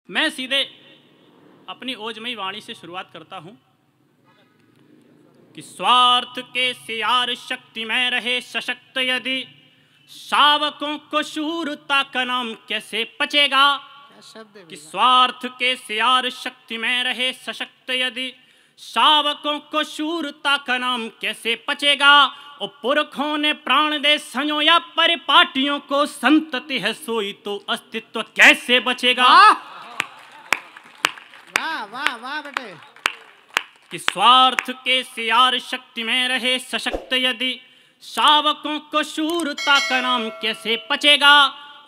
मैं सीधे अपनी ओजमयी वाणी से शुरुआत करता हूं कि स्वार्थ के सियार शक्ति में रहे सशक्त यदि शावकों को शूरता का नाम कैसे पचेगा। कि स्वार्थ के सियार शक्ति में रहे सशक्त यदि शावकों को शूरता का नाम कैसे पचेगा। और पुरखों ने प्राण दे संयोया परिपाटियों को संतति है सोई तो अस्तित्व कैसे बचेगा। वाह वाह वाह बेटे। कि स्वार्थ के सियार शक्ति में रहे सशक्त यदि शावकों को शूरता का नाम कैसे पचेगा।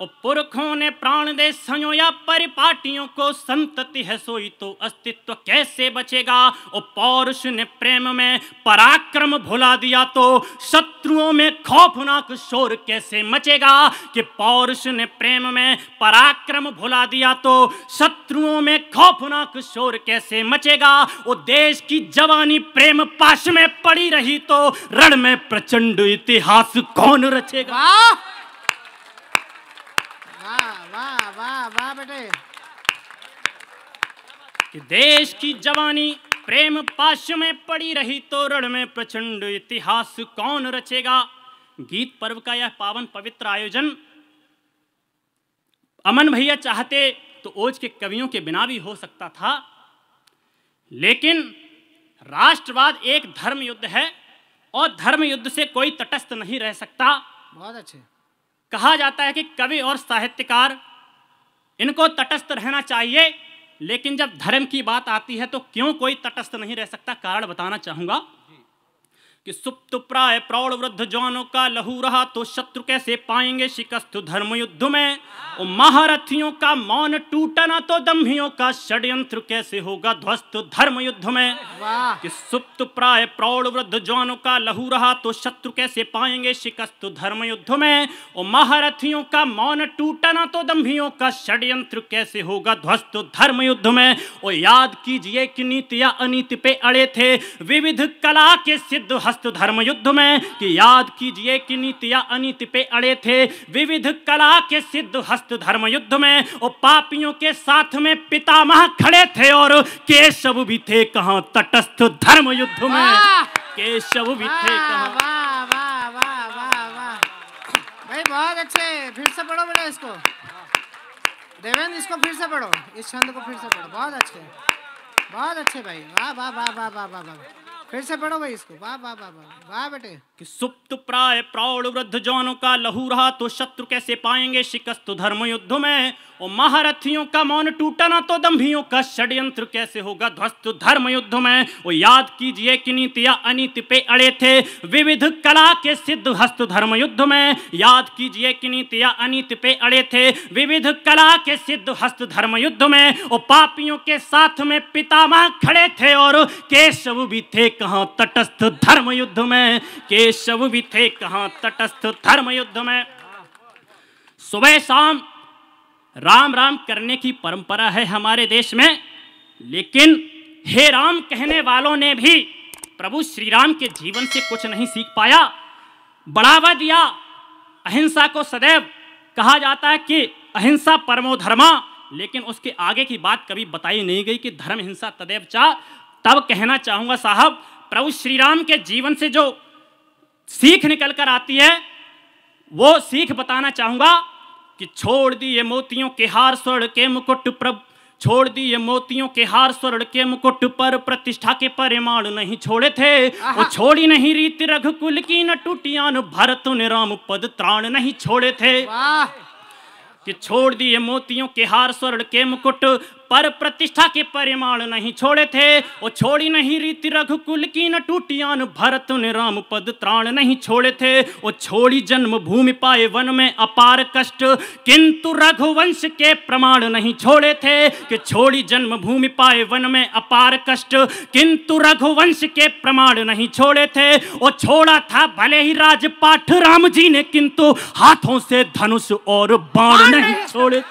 और पुरखों ने प्राण दे संयोया परिपाटियों को संतति है सोई तो अस्तित्व कैसे बचेगा। और पौरुष ने प्रेम में पराक्रम भुला दिया तो शत्रुओं में खौफनाक शोर कैसे मचेगा। कि पौरुष ने प्रेम में पराक्रम भुला दिया तो शत्रुओं में खौफनाक शोर कैसे मचेगा। और देश की जवानी प्रेम पाश में पड़ी रही तो रण में प्रचंड इतिहास कौन रचेगा। वाह वाह वाह बेटे। कि देश की जवानी प्रेम पाश में पड़ी रही तो रण में प्रचंड इतिहास कौन रचेगा। गीत पर्व का यह पावन पवित्र आयोजन अमन भैया चाहते तो ओज के कवियों के बिना भी हो सकता था, लेकिन राष्ट्रवाद एक धर्म युद्ध है और धर्म युद्ध से कोई तटस्थ नहीं रह सकता। बहुत अच्छे। कहा जाता है कि कवि और साहित्यकार इनको तटस्थ रहना चाहिए, लेकिन जब धर्म की बात आती है तो क्यों कोई तटस्थ नहीं रह सकता। कारण बताना चाहूंगा कि सुप्त प्राय प्रौढ़ वृद्ध जवानों का लहू रहा तो शत्रु कैसे पाएंगे शिकस्त धर्म युद्ध में। और महारथियों का मौन टूटा ना तो दम्भियों का षड्यंत्र कैसे होगा ध्वस्त धर्म युद्ध में। कि सुप्त प्राय प्रौढ़ वृद्ध जवानों का लहू रहा तो शत्रु कैसे पाएंगे शिकस्त धर्म युद्ध में। और महारथियों का मौन टूटा ना तो दम्भियों का षड्यंत्र कैसे होगा ध्वस्त धर्म युद्ध में। और याद कीजिए कि नीति या अनीति पे अड़े थे विविध कला के सिद्ध हस्त धर्म युद्ध में। कि याद कीजिए कि नीति या अनीति पे अड़े थे विविध कला के सिद्ध हस्त धर्म युद्ध में। और पापियों के साथ में पितामह खड़े थे और केशव भी थे कहां तटस्थ धर्म युद्ध में। केशव भी थे कहां। वाह वाह वाह वाह वाह भाई, बहुत अच्छे। फिर से पढ़ो बेटा इसको, देवेंद्र इसको फिर से पढ़ो, इस छंद को फिर से पढ़ो। बहुत अच्छे भाई। वाह वाह वाह वाह वाह वाह वाह। फिर से पढ़ो भाई इसको। वाह वाह वाह वाह वाह बेटे। कि सुप्त प्राय प्रौढ़ वृद्ध जवानों का लहू रहा तो शत्रु कैसे पाएंगे शिकस्त धर्म युद्ध में। और महारथियों का मौन टूटा ना तो दम्भियों का षड्यंत्र कैसे होगा ध्वस्त धर्म युद्ध में। और याद कीजिए कि नीति या अनीति पे अड़े थे विविध कला के सिद्ध हस्त धर्म युद्ध में। याद कीजिए कि नीति या अनीति पे अड़े थे विविध कला के सिद्ध हस्त धर्म युद्ध में। और पापियों के साथ में पितामह खड़े थे और केशव भी थे कहां तटस्थ धर्म युद्ध में। केशव भी थे कहां तटस्थ धर्म युद्ध में। सुबह शाम राम राम करने की परंपरा है हमारे देश में, लेकिन हे राम कहने वालों ने भी प्रभु श्री राम के जीवन से कुछ नहीं सीख पाया। बढ़ावा दिया अहिंसा को सदैव। कहा जाता है कि अहिंसा परमो धर्मा, लेकिन उसके आगे की बात कभी बताई नहीं गई कि धर्म हिंसा तदैव चा। तब कहना चाहूंगा साहब, प्रभु श्री राम के जीवन से जो सीख निकल कर आती है वो सीख बताना चाहूंगा कि छोड़ दिए मोतियों के हार स्वर्ण के मुकुट प्रभ, छोड़ दिए मोतियों के हार स्वर्ण के मुकुट पर प्रतिष्ठा के परिमाण नहीं छोड़े थे। वो छोड़ी नहीं रीति रघुकुल की न टूटियान भरत ने राम पद त्राण नहीं छोड़े थे। कि छोड़ दिए मोतियों के हार स्वर्ण के मुकुट पर प्रतिष्ठा के परिमाण नहीं छोड़े थे। वो छोड़ी नहीं रीति रघुकुल की न टूटियान भरत ने राम पद त्राण नहीं छोड़े थे। वो छोड़ी जन्म भूमि पाए वन में अपार कष्ट किंतु रघुवंश के प्रमाण नहीं छोड़े थे। कि छोड़ी जन्म भूमि पाए वन में अपार कष्ट किंतु रघुवंश के प्रमाण नहीं छोड़े थे। वो छोड़ा था भले ही राजपाठ राम जी ने किंतु हाथों से धनुष और बाण नहीं छोड़े।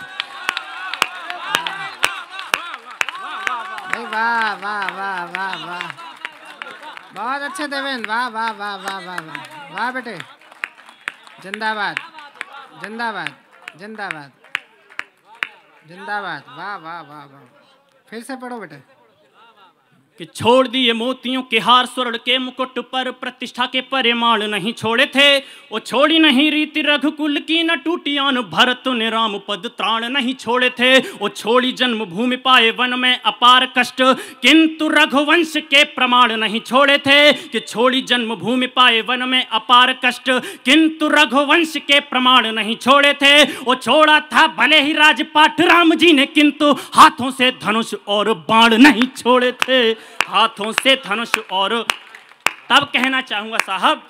वाह वाह वाह वाह वाह, बहुत अच्छे देवेंद्र। वाह वाह वाह वाह वाह वाह वाह बेटे। जिंदाबाद जिंदाबाद जिंदाबाद जिंदाबाद, वाह वाह वाह वाह। फिर से पढ़ो बेटा। कि छोड़ दिए मोतियों के हार, स्वर्ण के मुकुट पर प्रतिष्ठा के परिमाण नहीं छोड़े थे। वो छोड़ी नहीं रीति रघुकुल की, न टूटी आन भरत ने राम पद त्राण नहीं छोड़े थे। वो छोड़ी जन्मभूमि पाए वन में अपार कष्ट, किंतु रघुवंश के प्रमाण नहीं छोड़े थे। कि छोड़ी जन्मभूमि पाए वन में अपार कष्ट, किंतु रघुवंश के प्रमाण नहीं छोड़े थे। वो छोड़ा था भले ही राजपाट राम जी ने, किंतु हाथों से धनुष और बाण नहीं छोड़े थे। हाथों से धनुष और तब कहना चाहूंगा साहब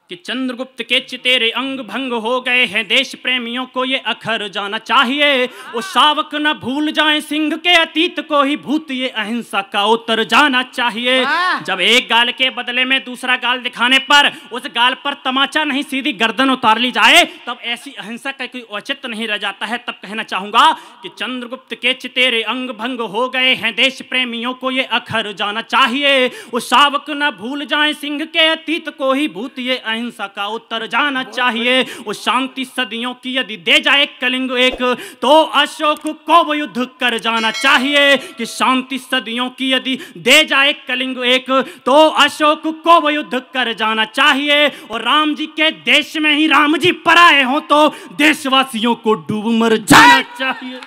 कि चंद्रगुप्त के चितेरे अंग भंग हो गए हैं। देश प्रेमियों को ये अखर जाना चाहिए। वो शावक न भूल जाएं सिंह के अतीत को ही, भूत ये अहिंसा का उतर जाना चाहिए। जब एक गाल के बदले में दूसरा गाल दिखाने पर उस गाल पर तमाचा नहीं सीधी गर्दन उतार ली जाए, तब ऐसी अहिंसा का कोई औचित्य नहीं रह जाता है। तब कहना चाहूंगा कि चंद्रगुप्त के चितेरे अंग भंग हो गए हैं। देश प्रेमियों को ये अखर जाना चाहिए। वो शावक न भूल जाएं सिंह के अतीत को ही, भूत ये अहिंसा का उत्तर जाना चाहिए। वो शांति सदियों की यदि दे जाए कलिंग एक, तो अशोक को वो युद्ध कर जाना चाहिए। कि शांति सदियों की यदि दे जाए कलिंग एक, तो अशोक को वो युद्ध कर जाना चाहिए। और राम जी के देश में ही राम जी पराए हो, तो देशवासियों को डूब मर जाना चाहिए।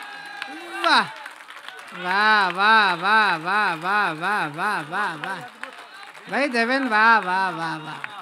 वाह वाह वाह वाह वाह वाह वाह वाह वाह वाह भाई देवेंद्र, वाह वाह वाह वाह।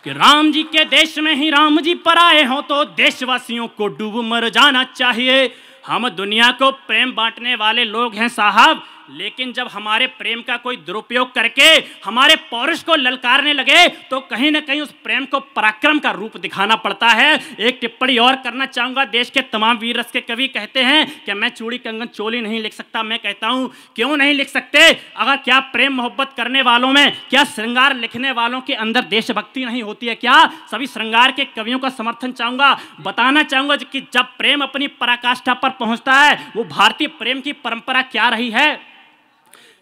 कि राम जी के देश में ही राम जी पराए हो, तो देशवासियों को डूब मर जाना चाहिए। हम दुनिया को प्रेम बांटने वाले लोग हैं साहब, लेकिन जब हमारे प्रेम का कोई दुरुपयोग करके हमारे पौरुष को ललकारने लगे, तो कहीं ना कहीं उस प्रेम को पराक्रम का रूप दिखाना पड़ता है। एक टिप्पणी और करना चाहूंगा। देश के तमाम वीर रस के कवि कहते हैं कि मैं चूड़ी कंगन चोली नहीं लिख सकता। मैं कहता हूं क्यों नहीं लिख सकते? अगर क्या प्रेम मोहब्बत करने वालों में, क्या श्रृंगार लिखने वालों के अंदर देशभक्ति नहीं होती है? क्या सभी श्रृंगार के कवियों का समर्थन चाहूंगा, बताना चाहूंगा कि जब प्रेम अपनी पराकाष्ठा पर पहुंचता है, वो भारतीय प्रेम की परंपरा क्या रही है।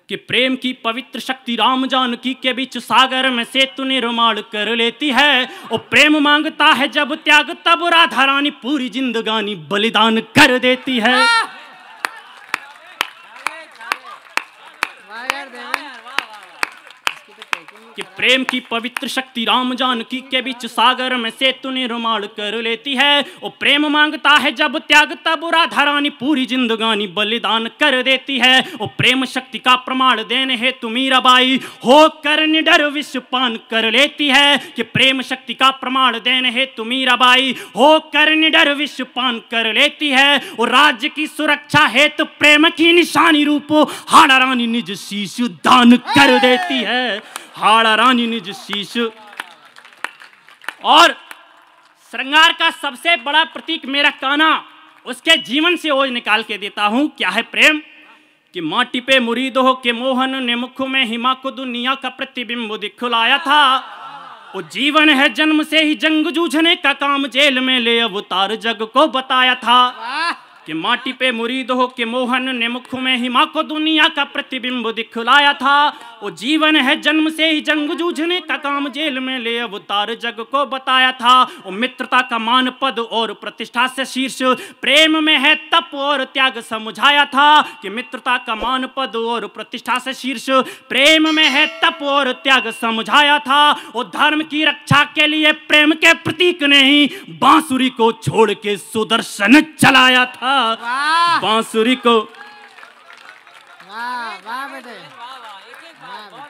कि प्रेम की पवित्र शक्ति राम जानकी के बीच सागर में सेतु निर्माण कर लेती है। और प्रेम मांगता है जब त्याग, तब राधा रानी पूरी जिंदगानी बलिदान कर देती है। कि प्रेम की पवित्र शक्ति राम जानकी के बीच सागर में सेतु निर्माण कर लेती है। और प्रेम मांगता है जब त्याग, तब राधा रानी पूरी जिंदगानी बलिदान कर देती है। और प्रेम शक्ति का प्रमाण देने हेतु मीराबाई होकर निडर विष पान कर लेती है। कि प्रेम शक्ति का प्रमाण देने हेतु मीराबाई होकर निडर विष पान कर लेती है। और राज्य की सुरक्षा हेतु प्रेम की निशानी रूप हाड़ा रानी निज शीश दान कर देती है। हाड़ा रानी निज शीश। और श्रृंगार का सबसे बड़ा प्रतीक मेरा कान्हा, उसके जीवन से ओज निकाल के देता हूं। क्या है प्रेम? कि माटी पे मुरीद हो के मोहन ने मुख में हिमा को दुनिया का प्रतिबिंब दिखलाया था। वो जीवन है जन्म से ही जंग जूझने का काम, जेल में ले अवतार जग को बताया था। कि माटी पे मुरीद हो के मोहन ने मुख में हिमा को दुनिया का प्रतिबिंब दिखलाया था। वो जीवन है जन्म से ही जंग जूझने का काम, जेल में ले अवतार जग को बताया था। वो मित्रता का मान पद और प्रतिष्ठा से शीर्ष, प्रेम में है तप और त्याग समझाया था। कि मित्रता का मान पद और प्रतिष्ठा से शीर्ष, प्रेम में है तप और त्याग समझाया था। वो धर्म की रक्षा के लिए प्रेम के प्रतीक ने ही बांसुरी को छोड़ के सुदर्शन चलाया था। बांसुरी को। वाह वाह बेटे, वाह